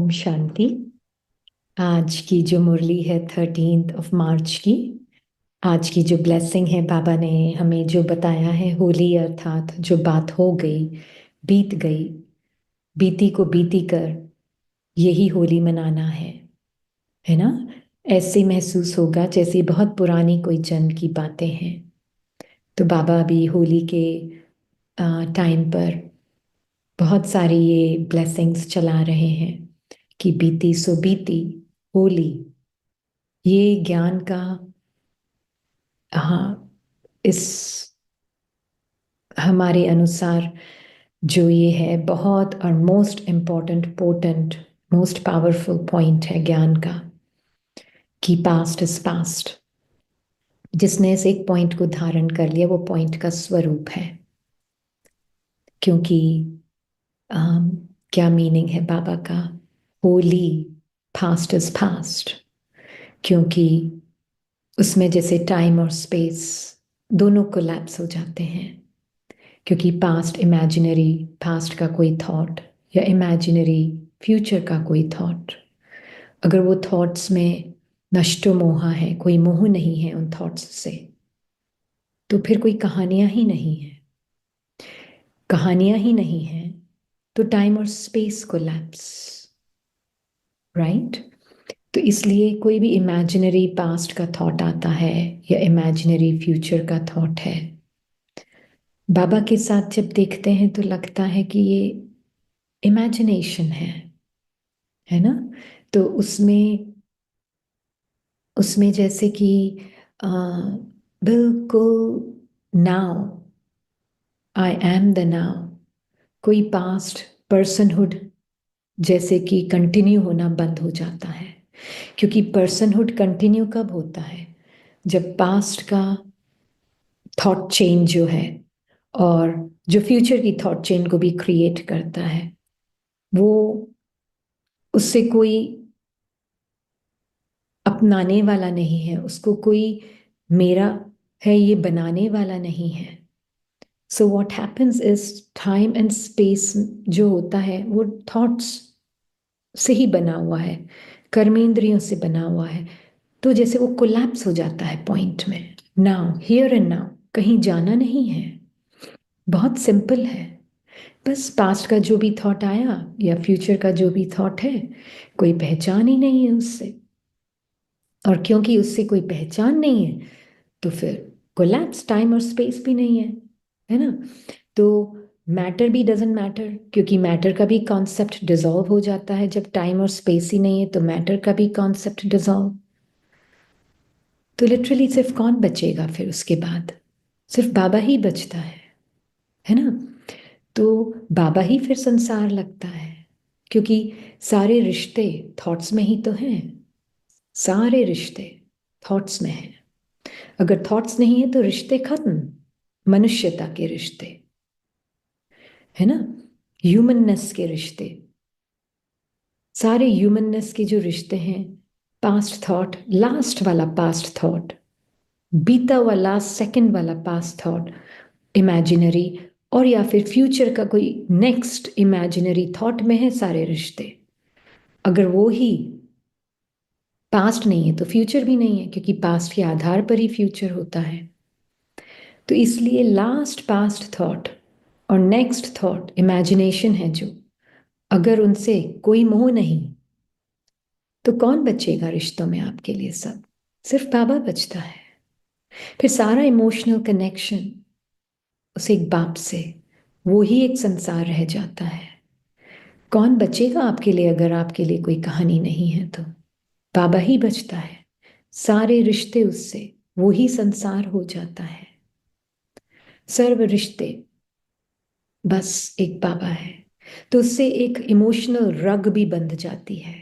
ओम शांति। आज की जो मुरली है 13 मार्च की, आज की जो ब्लेसिंग है, बाबा ने हमें जो बताया है, होली अर्थात जो बात हो गई, बीत गई, बीती को बीती कर यही होली मनाना है ना। ऐसे महसूस होगा जैसे बहुत पुरानी कोई जन्म की बातें हैं। तो बाबा अभी होली के टाइम पर बहुत सारी ये ब्लेसिंग्स चला रहे हैं कि बीती सो बीती होली, ये ज्ञान का, हाँ, इस हमारे अनुसार जो ये है बहुत और most important, potent, most powerful point है ज्ञान का कि पास्ट इज पास्ट। जिसने इस एक पॉइंट को धारण कर लिया वो पॉइंट का स्वरूप है। क्योंकि अम, क्या मीनिंग है बाबा का होली, पास्ट इज पास्ट? क्योंकि उसमें जैसे टाइम और स्पेस दोनों कोलैप्स हो जाते हैं। क्योंकि पास्ट इमेजिनरी, पास्ट का कोई थॉट या इमेजिनरी फ्यूचर का कोई थॉट, अगर वो थॉट्स में नष्टो मोहा है, कोई मोह नहीं है उन थॉट्स से, तो फिर कोई कहानियां ही नहीं है। कहानियां ही नहीं है तो टाइम और स्पेस कोलैप्स, राइट? तो इसलिए कोई भी इमेजिनरी पास्ट का थॉट आता है या इमेजिनरी फ्यूचर का थॉट है, बाबा के साथ जब देखते हैं तो लगता है कि ये इमेजिनेशन है ना। तो उसमें उसमें जैसे कि आ, बिल्कुल now, I am the now, कोई पास्ट पर्सनहुड जैसे कि कंटिन्यू होना बंद हो जाता है। क्योंकि पर्सनहुड कंटिन्यू कब होता है? जब पास्ट का थॉट चेंज जो है और जो फ्यूचर की थॉट चेन को भी क्रिएट करता है, वो उससे कोई अपनाने वाला नहीं है, उसको कोई मेरा है ये बनाने वाला नहीं है। So what happens is time and space जो होता है वो थॉट्स से ही बना हुआ है, कर्मेंद्रियों से बना हुआ है। तो जैसे वो कोलैप्स हो जाता है पॉइंट में, नाउ, हियर एंड नाउ, कहीं जाना नहीं है। बहुत सिंपल है। बस पास्ट का जो भी थॉट आया या फ्यूचर का जो भी थॉट है, कोई पहचान ही नहीं है उससे। और क्योंकि उससे कोई पहचान नहीं है तो फिर कोलैप्स, टाइम और स्पेस भी नहीं है ना। तो मैटर भी डजंट मैटर, क्योंकि मैटर का भी कॉन्सेप्ट डिसॉल्व हो जाता है। जब टाइम और स्पेस ही नहीं है तो मैटर का भी कॉन्सेप्ट डिसॉल्व। तो लिटरली सिर्फ कौन बचेगा फिर उसके बाद? सिर्फ बाबा ही बचता है ना। तो बाबा ही फिर संसार लगता है। क्योंकि सारे रिश्ते थॉट्स में ही तो हैं। सारे रिश्ते थॉट्स में हैं। अगर थॉट्स नहीं है तो रिश्ते खत्म। मनुष्यता के रिश्ते, है ना, ह्यूमननेस के रिश्ते, सारे ह्यूमननेस के जो रिश्ते हैं, पास्ट थॉट, लास्ट वाला पास्ट थॉट, बीता हुआ लास्ट सेकंड वाला पास्ट थॉट, इमेजिनरी, और या फिर फ्यूचर का कोई नेक्स्ट इमेजिनरी थॉट में है सारे रिश्ते। अगर वो ही पास्ट नहीं है तो फ्यूचर भी नहीं है, क्योंकि पास्ट के आधार पर ही फ्यूचर होता है। तो इसलिए लास्ट पास्ट थॉट और नेक्स्ट थॉट इमेजिनेशन है जो, अगर उनसे कोई मोह नहीं तो कौन बचेगा रिश्तों में आपके लिए? सब सिर्फ बाबा बचता है। फिर सारा इमोशनल कनेक्शन उस एक बाप से, वो ही एक संसार रह जाता है। कौन बचेगा आपके लिए अगर आपके लिए कोई कहानी नहीं है? तो बाबा ही बचता है। सारे रिश्ते उससे, वो ही संसार हो जाता है। सर्व रिश्ते बस एक बाबा है। तो उससे एक इमोशनल रग भी बंध जाती है।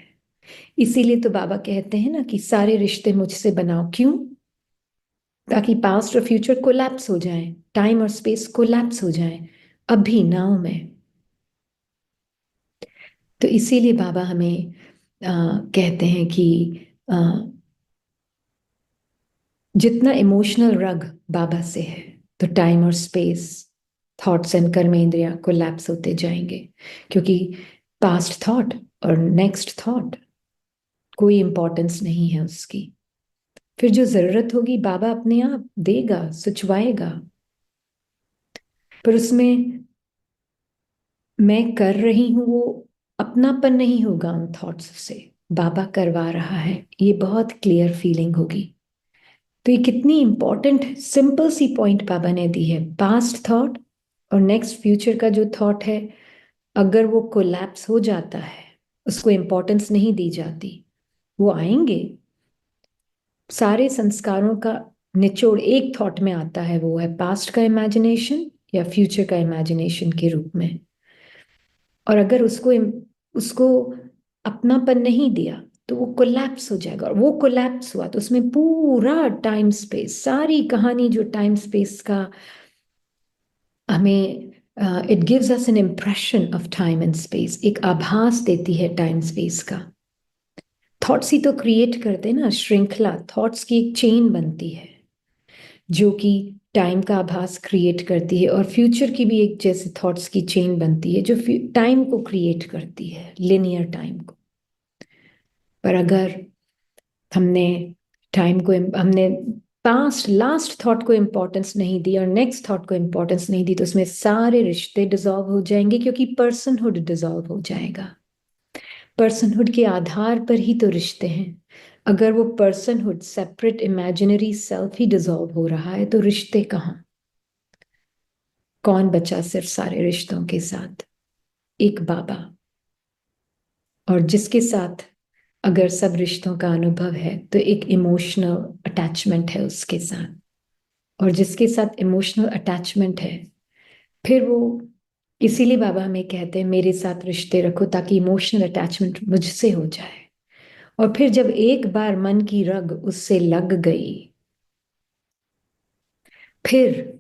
इसीलिए तो बाबा कहते हैं ना कि सारे रिश्ते मुझसे बनाओ। क्यों? ताकि पास्ट और फ्यूचर कोलैप्स हो जाए, टाइम और स्पेस कोलैप्स हो जाए अभी नाउ में। तो इसीलिए बाबा हमें कहते हैं कि आ, जितना इमोशनल रग बाबा से है तो टाइम और स्पेस, थॉट्स एंड कर्मेंद्रियां कोलैप्स होते जाएंगे। क्योंकि पास्ट थॉट और नेक्स्ट थॉट कोई इंपॉर्टेंस नहीं है उसकी। फिर जो जरूरत होगी बाबा अपने आप देगा, सुचवाएगा, पर उसमें मैं कर रही हूं वो अपनापन नहीं होगा उन थॉट्स से, बाबा करवा रहा है, ये बहुत क्लियर फीलिंग होगी। तो ये कितनी इंपॉर्टेंट सिंपल सी पॉइंट बाबा ने दी है। पास्ट थॉट और नेक्स्ट फ्यूचर का जो थॉट है, अगर वो कोलैप्स हो जाता है, उसको इंपॉर्टेंस नहीं दी जाती, वो आएंगे। सारे संस्कारों का निचोड़ एक थॉट में आता है, वो है पास्ट का इमेजिनेशन या फ्यूचर का इमेजिनेशन के रूप में। और अगर उसको उसको अपनापन नहीं दिया तो वो कोलैप्स हो जाएगा, और वो कोलैप्स हुआ तो उसमें पूरा टाइम स्पेस, सारी कहानी जो टाइम स्पेस का हमें it gives us an impression of time and space, एक आभास देती है टाइम स्पेस का। थॉट्स ही तो क्रिएट करते हैं ना, श्रृंखला, थॉट्स की एक चेन बनती है जो कि टाइम का आभास क्रिएट करती है, और फ्यूचर की भी एक जैसे थॉट्स की चेन बनती है जो टाइम को क्रिएट करती है, लिनियर टाइम को। पर अगर हमने टाइम को, हमने पास्ट लास्ट थॉट को इंपॉर्टेंस नहीं दी और नेक्स्ट थॉट को इंपॉर्टेंस नहीं दी, तो उसमें सारे रिश्ते डिसॉल्व हो जाएंगे, क्योंकि पर्सनहुड डिसॉल्व हो जाएगा। पर्सनहुड के आधार पर ही तो रिश्ते हैं। अगर वो पर्सनहुड, सेपरेट इमेजिनरी सेल्फ ही डिसॉल्व हो रहा है, तो रिश्ते कहाँ? कौन बचा सिर्फ सारे रिश्तों के साथ? एक बाबा। और जिसके साथ अगर सब रिश्तों का अनुभव है, तो एक इमोशनल अटैचमेंट है उसके साथ, और जिसके साथ इमोशनल अटैचमेंट है, फिर वो, इसीलिए बाबा हमें कहते हैं मेरे साथ रिश्ते रखो, ताकि इमोशनल अटैचमेंट मुझसे हो जाए। और फिर जब एक बार मन की रग उससे लग गई, फिर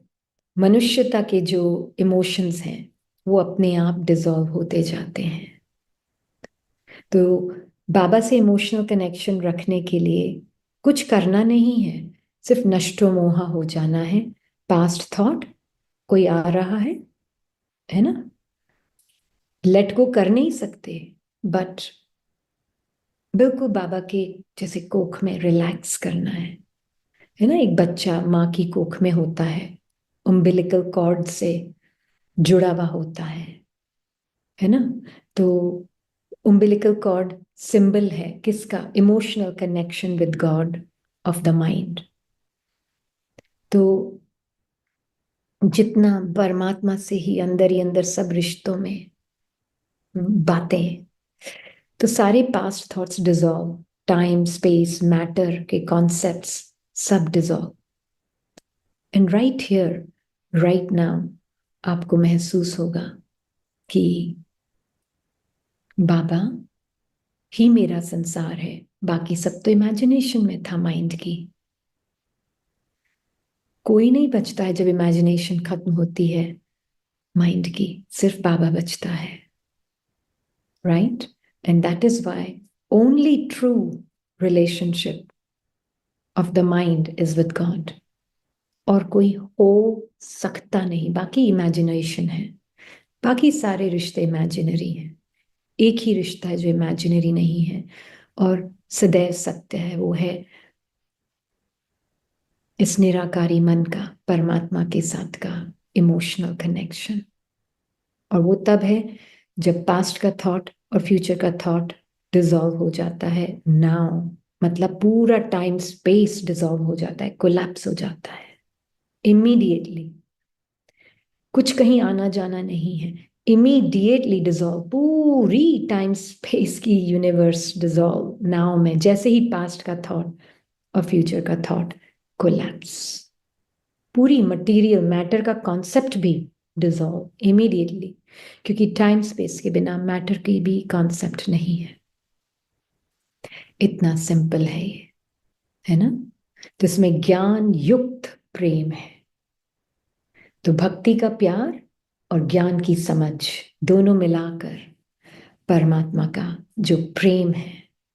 मनुष्यता के जो इमोशंस हैं वो अपने आप डिसॉल्व होते जाते हैं। तो बाबा से इमोशनल कनेक्शन रखने के लिए कुछ करना नहीं है, सिर्फ नष्टो मोहा हो जाना है। पास्ट थॉट कोई आ रहा है ना, लेट गो कर नहीं सकते, बट बिल्कुल बाबा के जैसे कोख में रिलैक्स करना है ना। एक बच्चा माँ की कोख में होता है, उम्बिलिकल कॉर्ड से जुड़ा हुआ होता है ना। तो उम्बिलिकल कॉर्ड सिंबल है किसका? Emotional connection with God of the mind. तो जितना परमात्मा से ही अंदर सब रिश्तों में बातें, तो सारे past thoughts dissolve, time space matter के कॉन्सेप्ट्स सब dissolve. And right here right now आपको महसूस होगा कि बाबा ही मेरा संसार है, बाकी सब तो इमेजिनेशन में था माइंड की। कोई नहीं बचता है जब इमेजिनेशन खत्म होती है माइंड की, सिर्फ बाबा बचता है, right? And that is why only true relationship of the mind is with God, और कोई हो सकता नहीं। बाकी इमेजिनेशन है, बाकी सारे रिश्ते इमेजिनरी हैं। एक ही रिश्ता है जो इमेजिनरी नहीं है और सदैव सत्य है, वो है इस निराकारी मन का परमात्मा के साथ का इमोशनल कनेक्शन। और वो तब है जब पास्ट का थॉट और फ्यूचर का थॉट डिसॉल्व हो जाता है नाउ, मतलब पूरा टाइम स्पेस डिसॉल्व हो जाता है, कोलैप्स हो जाता है इमीडिएटली। कुछ कहीं आना जाना नहीं है, इमीडिएटली डिसॉल्व, पूरी टाइम स्पेस की यूनिवर्स डिसॉल्व नाउ में, जैसे ही पास्ट का थॉट और फ्यूचर का थॉट कोलैप्स। पूरी मटेरियल मैटर का कॉन्सेप्ट भी डिसॉल्व इमीडिएटली, क्योंकि टाइम स्पेस के बिना मैटर की भी कॉन्सेप्ट नहीं है। इतना सिंपल है ये, है ना। तो इसमें ज्ञान युक्त प्रेम है। तो भक्ति का प्यार और ज्ञान की समझ दोनों मिलाकर परमात्मा का जो प्रेम है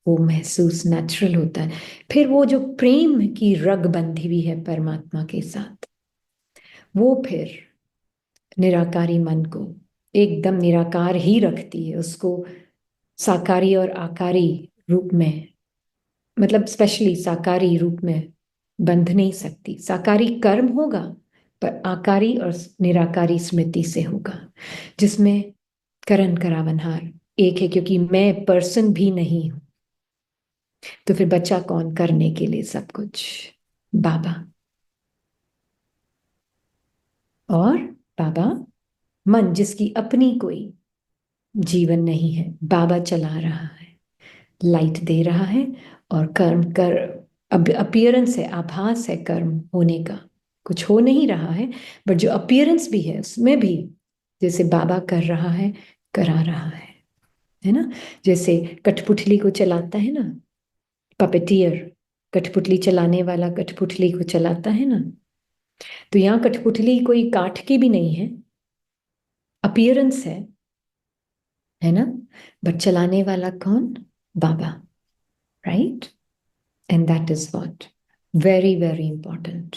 वो महसूस नेचुरल होता है। फिर वो जो प्रेम की रग बंधी हुई है परमात्मा के साथ, वो फिर निराकारी मन को एकदम निराकार ही रखती है, उसको साकारी और आकारी रूप में, मतलब स्पेशली साकारी रूप में बंध नहीं सकती। साकारी कर्म होगा पर आकारी और निराकारी स्मृति से होगा, जिसमें करण करावनहार एक है, क्योंकि मैं पर्सन भी नहीं हूं। तो फिर बच्चा कौन करने के लिए सब कुछ? बाबा। और बाबा मन, जिसकी अपनी कोई जीवन नहीं है, बाबा चला रहा है, लाइट दे रहा है, और कर्म कर अपीयरेंस है, आभास है कर्म होने का, कुछ हो नहीं रहा है, बट जो अपीयरेंस भी है उसमें भी जैसे बाबा कर रहा है, करा रहा है ना। जैसे कठपुतली को चलाता है ना, पपेटियर, कठपुतली चलाने वाला कठपुतली को चलाता है ना, तो यहाँ कठपुतली कोई काठ की भी नहीं है, अपीयरेंस है ना, बट चलाने वाला कौन? बाबा, right? And that is what very very important.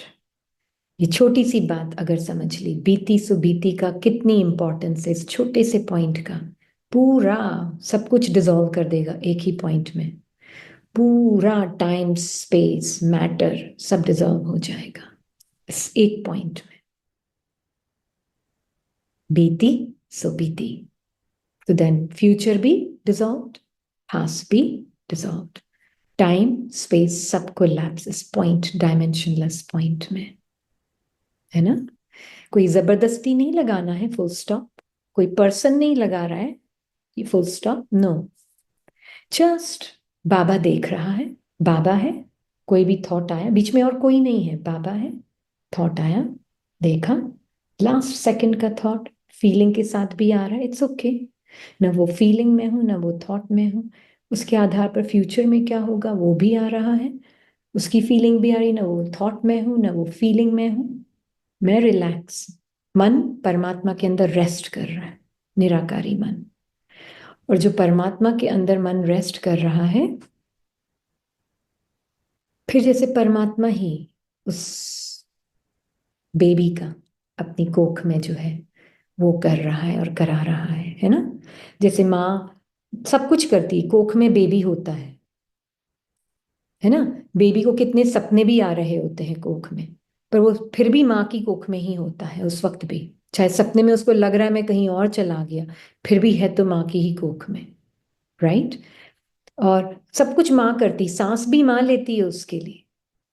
ये छोटी सी बात अगर समझ ली, बीती सो बीती का कितनी इंपॉर्टेंस है, इस छोटे से पॉइंट का पूरा सब कुछ डिसॉल्व कर देगा एक ही पॉइंट में। पूरा टाइम स्पेस मैटर सब डिसॉल्व हो जाएगा इस एक पॉइंट में। बीती सो बीती, तो देन फ्यूचर भी डिसॉल्व्ड, पास्ट भी डिसॉल्व्ड, टाइम स्पेस सब कोलैप्स इस पॉइंट, डायमेंशनलेस पॉइंट में, है ना। कोई जबरदस्ती नहीं लगाना है फुल स्टॉप, कोई पर्सन नहीं लगा रहा है ये फुल स्टॉप, नो, जस्ट बाबा देख रहा है, बाबा है, कोई भी थॉट आया बीच में और कोई नहीं है, बाबा है, थॉट आया, देखा, लास्ट सेकंड का थॉट फीलिंग के साथ भी आ रहा है, इट्स ओके, ना वो फीलिंग में हूं ना वो थॉट में हूं, उसके आधार पर फ्यूचर में क्या होगा वो भी आ रहा है, उसकी फीलिंग भी आ रही, ना वो थॉट में हूं ना वो फीलिंग में हूं, मैं रिलैक्स, मन परमात्मा के अंदर रेस्ट कर रहा है, निराकारी मन। और जो परमात्मा के अंदर मन रेस्ट कर रहा है, फिर जैसे परमात्मा ही उस बेबी का अपनी कोख में जो है वो कर रहा है और करा रहा है ना। जैसे माँ सब कुछ करती है, कोख में बेबी होता है ना, बेबी को कितने सपने भी आ रहे होते हैं कोख में, पर वो फिर भी माँ की कोख में ही होता है उस वक्त भी, चाहे सपने में उसको लग रहा है मैं कहीं और चला गया, फिर भी है तो माँ की ही कोख में, राइट। और सब कुछ माँ करती, सांस भी माँ लेती है उसके लिए,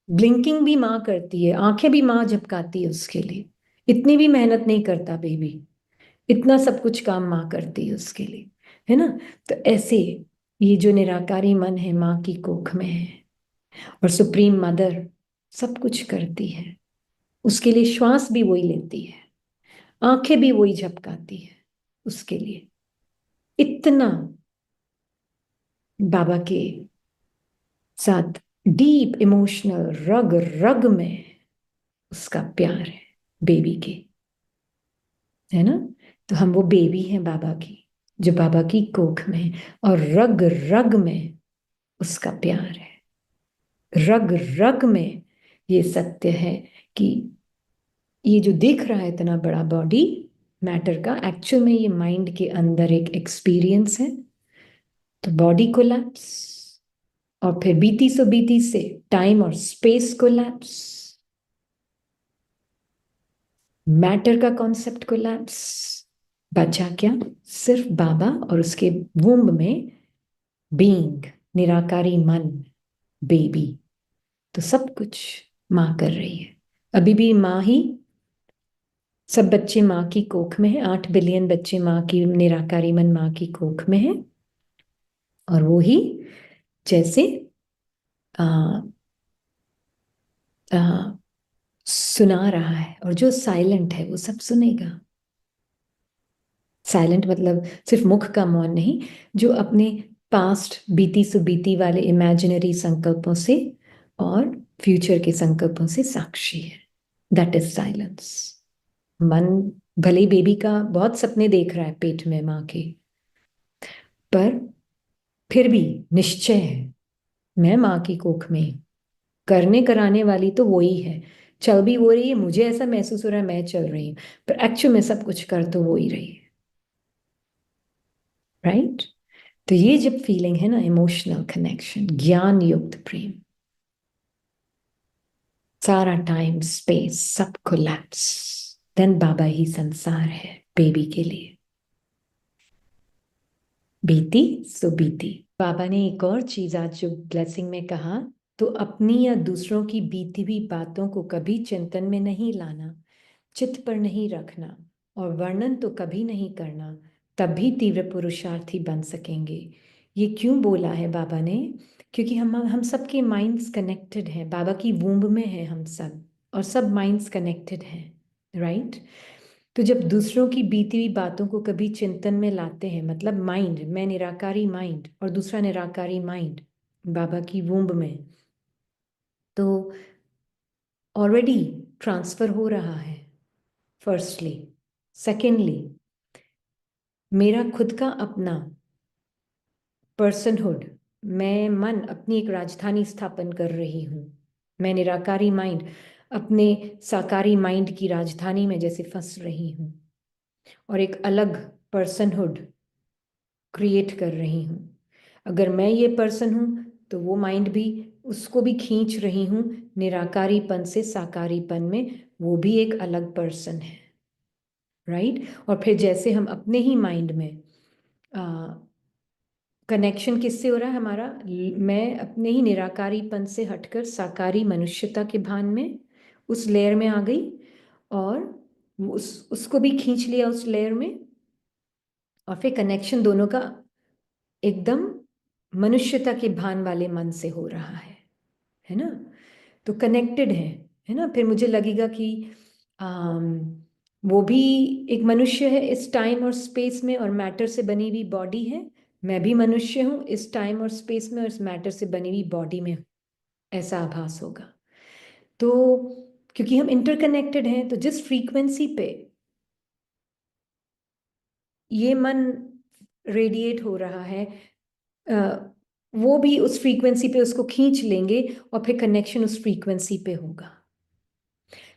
ब्लिंकिंग भी माँ करती है, आंखें भी माँ झपकाती है उसके लिए, इतनी भी मेहनत नहीं करता बेबी, इतना सब कुछ काम माँ करती है उसके लिए, है ना। तो ऐसे ये जो निराकारी मन है माँ की कोख में है, और सुप्रीम मदर सब कुछ करती है उसके लिए, श्वास भी वही लेती है, आंखें भी वही झपकाती है उसके लिए, इतना बाबा के साथ डीप इमोशनल रग रग में उसका प्यार है बेबी के, है ना। तो हम वो बेबी हैं बाबा की, जो बाबा की कोख में है, और रग रग में उसका प्यार है, रग रग में ये सत्य है कि ये जो दिख रहा है इतना बड़ा बॉडी मैटर का, एक्चुअल में ये माइंड के अंदर एक एक्सपीरियंस है। तो बॉडी कोलैप्स, और फिर बीती सो बीती से टाइम और स्पेस कोलैप्स, मैटर का कॉन्सेप्ट कोलैप्स, बचा क्या? सिर्फ बाबा और उसके वुम्ब में बीइंग, निराकारी मन, बेबी। तो सब कुछ माँ कर रही है, अभी भी माँ ही, सब बच्चे माँ की कोख में है, 8 बिलियन बच्चे माँ की, निराकारी मन माँ की कोख में है, और वो ही जैसे आ, आ, सुना रहा है, और जो साइलेंट है वो सब सुनेगा। साइलेंट मतलब सिर्फ मुख का मौन नहीं, जो अपने पास्ट बीती सो बीती वाले इमेजिनरी संकल्पों से और फ्यूचर के संकल्पों से साक्षी है, दैट इज साइलेंस। मन भले ही बेबी का बहुत सपने देख रहा है पेट में माँ के, पर फिर भी निश्चय है मैं माँ की कोख में, करने कराने वाली तो वही है, चल भी वो रही है, मुझे ऐसा महसूस हो रहा है मैं चल रही हूँ, पर एक्चुअल में सब कुछ कर तो वो ही रही है, राइट? तो ये जब फीलिंग है ना, इमोशनल कनेक्शन, ज्ञान युक्त प्रेम, सारा टाइम स्पेस सब कोलैप्स, देन बाबा ही संसार है बेबी के लिए। बीती सो बीती। बाबा ने एक और चीज आज जो ब्लेसिंग में कहा, तो अपनी या दूसरों की बीती हुई बातों को कभी चिंतन में नहीं लाना, चित्त पर नहीं रखना और वर्णन तो कभी नहीं करना, तभी तीव्र पुरुषार्थी बन सकेंगे। ये क्यों बोला है बाबा ने? क्योंकि हम सबके माइंड्स कनेक्टेड हैं, बाबा की वूम्ब में है हम सब, और सब माइंड्स कनेक्टेड हैं, राइट? तो जब दूसरों की बीती हुई बातों को कभी चिंतन में लाते हैं, मतलब माइंड, मैं निराकारी माइंड और दूसरा निराकारी माइंड बाबा की वूम्ब में, तो ऑलरेडी ट्रांसफर हो रहा है। फर्स्टली, सेकेंडली, मेरा खुद का अपना पर्सनहुड, मैं मन अपनी एक राजधानी स्थापन कर रही हूँ। मैं निराकारी माइंड अपने साकारी माइंड की राजधानी में जैसे फंस रही हूँ और एक अलग पर्सनहुड क्रिएट कर रही हूँ। अगर मैं ये पर्सन हूँ तो वो माइंड भी, उसको भी खींच रही हूँ निराकारीपन से साकारीपन में, वो भी एक अलग पर्सन है, राइट? और फिर जैसे हम अपने ही माइंड में कनेक्शन किससे हो रहा है हमारा, मैं अपने ही निराकारीपन से हटकर साकारी मनुष्यता के भान में उस लेयर में आ गई और उसको भी खींच लिया उस लेयर में, और फिर कनेक्शन दोनों का एकदम मनुष्यता के भान वाले मन से हो रहा है ना? तो कनेक्टेड है ना? फिर मुझे लगेगा कि वो भी एक मनुष्य है इस टाइम और स्पेस में और मैटर से बनी हुई बॉडी है, मैं भी मनुष्य हूँ इस टाइम और स्पेस में और इस मैटर से बनी हुई बॉडी में, ऐसा आभास होगा। तो क्योंकि हम इंटरकनेक्टेड हैं, तो जिस फ्रीक्वेंसी पे ये मन रेडिएट हो रहा है, वो भी उस फ्रीक्वेंसी पे उसको खींच लेंगे और फिर कनेक्शन उस फ्रीक्वेंसी पे होगा।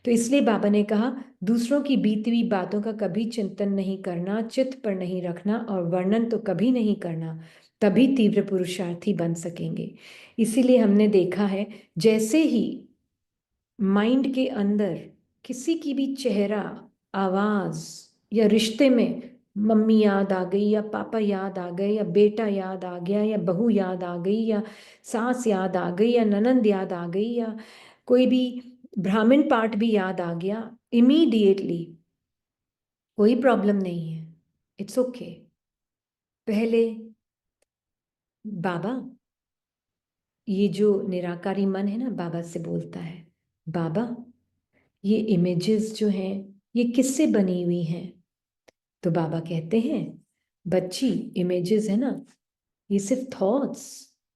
तो इसलिए बाबा ने कहा, दूसरों की बीती हुई बातों का कभी चिंतन नहीं करना, चित्त पर नहीं रखना और वर्णन तो कभी नहीं करना, तभी तीव्र पुरुषार्थी बन सकेंगे। इसीलिए हमने देखा है, जैसे ही माइंड के अंदर किसी की भी चेहरा, आवाज या रिश्ते में मम्मी याद आ गई या पापा याद आ गए या बेटा याद आ गया या बहू याद आ गई या सास याद आ गई या ननंद याद आ गई या कोई भी ब्राह्मण पार्ट भी याद आ गया, इमीडिएटली कोई प्रॉब्लम नहीं है, इट्स ओके। पहले बाबा, ये जो निराकारी मन है ना, बाबा से बोलता है, बाबा ये इमेजेस जो हैं ये किससे बनी हुई हैं? तो बाबा कहते हैं, बच्ची इमेजेस है ना, ये सिर्फ थॉट्स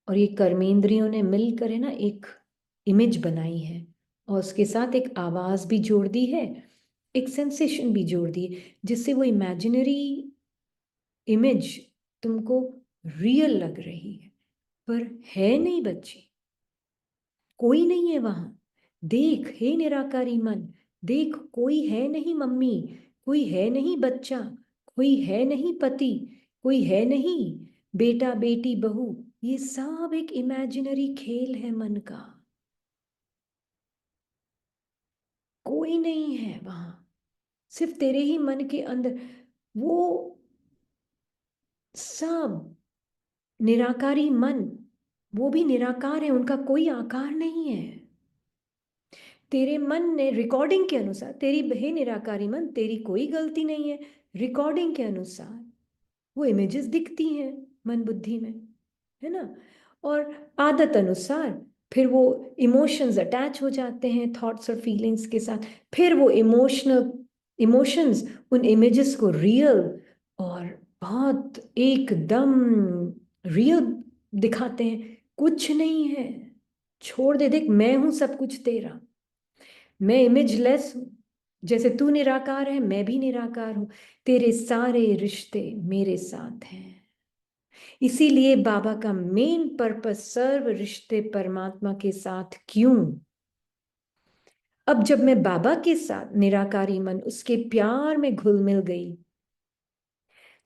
और ये कर्मेंद्रियों ने मिलकर है ना एक इमेज बनाई है, और उसके साथ एक आवाज भी जोड़ दी है, एक सेंसेशन भी जोड़ दी है, जिससे वो इमेजिनरी इमेज तुमको रियल लग रही है, पर है नहीं बच्ची, कोई नहीं है वहां। देख हे निराकारी मन, देख कोई है नहीं मम्मी, कोई है नहीं बच्चा, कोई है नहीं पति, कोई है नहीं बेटा बेटी बहू, ये सब एक इमेजिनरी खेल है मन का, कोई नहीं है वहां, सिर्फ तेरे ही मन के अंदर वो सब निराकारी मन, वो भी निराकार है, उनका कोई आकार नहीं है। तेरे मन ने रिकॉर्डिंग के अनुसार, तेरी बहे निराकारी मन, तेरी कोई गलती नहीं है, रिकॉर्डिंग के अनुसार वो इमेजेस दिखती हैं मन बुद्धि में, है ना? और आदत अनुसार फिर वो इमोशंस अटैच हो जाते हैं थॉट्स और फीलिंग्स के साथ, फिर वो इमोशंस उन इमेजेस को रियल और बहुत एकदम रियल दिखाते हैं। कुछ नहीं है, छोड़ दे, देख मैं हूं सब कुछ तेरा, मैं इमेजलेस हूं, जैसे तू निराकार है मैं भी निराकार हूं, तेरे सारे रिश्ते मेरे साथ हैं। इसीलिए बाबा का मेन पर्पस सर्व रिश्ते परमात्मा के साथ क्यों? अब जब मैं बाबा के साथ निराकारी मन उसके प्यार में घुल मिल गई,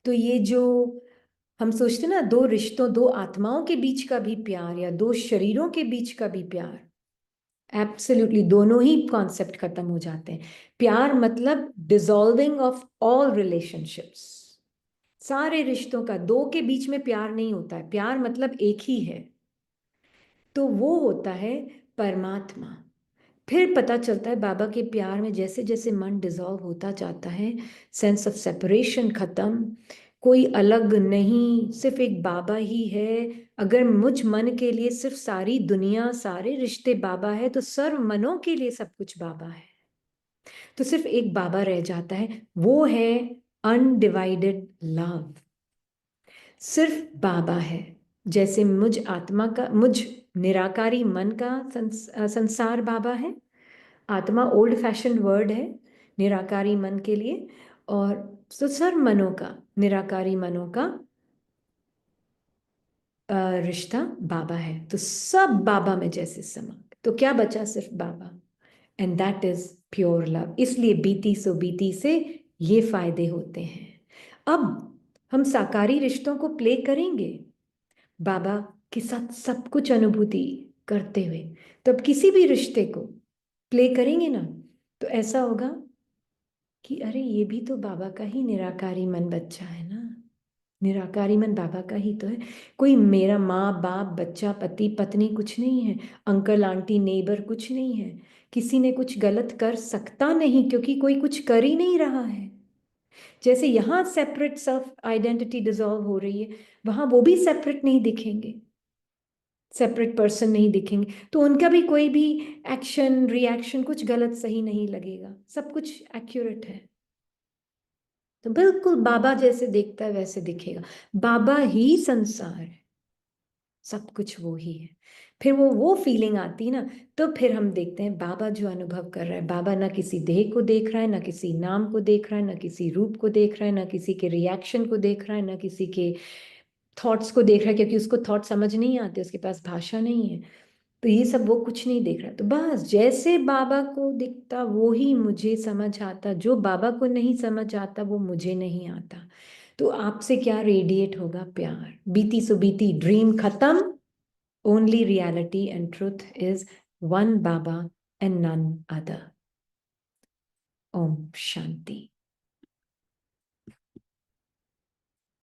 तो ये जो हम सोचते ना दो रिश्तों, दो आत्माओं के बीच का भी प्यार या दो शरीरों के बीच का भी प्यार, एब्सोल्युटली दोनों ही कॉन्सेप्ट खत्म हो जाते हैं। प्यार मतलब डिसॉल्विंग ऑफ ऑल रिलेशनशिप्स। सारे रिश्तों का, दो के बीच में प्यार नहीं होता है, प्यार मतलब एक ही है, तो वो होता है परमात्मा। फिर पता चलता है बाबा के प्यार में जैसे जैसे मन डिसॉल्व होता जाता है, सेंस ऑफ सेपरेशन खत्म, कोई अलग नहीं, सिर्फ एक बाबा ही है। अगर मुझ मन के लिए सिर्फ सारी दुनिया सारे रिश्ते बाबा है, तो सर्व मनों के लिए सब कुछ बाबा है। तो सिर्फ एक बाबा रह जाता है, वो है अनडिवाइडेड लव। सिर्फ बाबा है। जैसे मुझ आत्मा का, मुझ निराकारी मन का संसार बाबा है। आत्मा ओल्ड फैशन वर्ड है निराकारी मन के लिए, और तो सर्व मनों का, निराकारी मनों का रिश्ता बाबा है। तो सब बाबा में जैसे समा, तो क्या बचा, सिर्फ बाबा। And that is pure love. इसलिए बीती सो बीती से ये फायदे होते हैं। अब हम साकारी रिश्तों को प्ले करेंगे बाबा के साथ सब कुछ अनुभूति करते हुए, तो अब किसी भी रिश्ते को प्ले करेंगे ना, तो ऐसा होगा कि अरे ये भी तो बाबा का ही निराकारी मन बच्चा है ना, निराकारी मन बाबा का ही तो है। कोई मेरा माँ बाप बच्चा पति पत्नी कुछ नहीं है, अंकल आंटी नेबर कुछ नहीं है, किसी ने कुछ गलत कर सकता नहीं क्योंकि कोई कुछ कर ही नहीं रहा है। जैसे यहाँ सेपरेट सेल्फ आइडेंटिटी डिसॉल्व हो रही है, वहां वो भी सेपरेट नहीं दिखेंगे, सेपरेट पर्सन नहीं दिखेंगे, तो उनका भी कोई भी एक्शन रिएक्शन कुछ गलत सही नहीं लगेगा, सब कुछ एक्यूरेट है। तो बिल्कुल बाबा जैसे देखता है वैसे दिखेगा, बाबा ही संसार है, सब कुछ वो ही है। फिर वो फीलिंग आती ना, तो फिर हम देखते हैं बाबा जो अनुभव कर रहा है, बाबा ना किसी देह को देख रहा है, ना किसी नाम को देख रहा है, ना किसी रूप को देख रहा है, ना किसी के रिएक्शन को देख रहा है, ना किसी के थॉट्स को देख रहा है, क्योंकि उसको थॉट समझ नहीं आते, उसके पास भाषा नहीं है। तो ये सब वो कुछ नहीं देख रहा। तो बस जैसे बाबा को दिखता वो ही मुझे समझ आता, जो बाबा को नहीं समझ आता वो मुझे नहीं आता। तो आपसे क्या रेडिएट होगा, प्यार। बीती सो बीती, ड्रीम खत्म, only reality and truth is one Baba and none other. ओम शांति।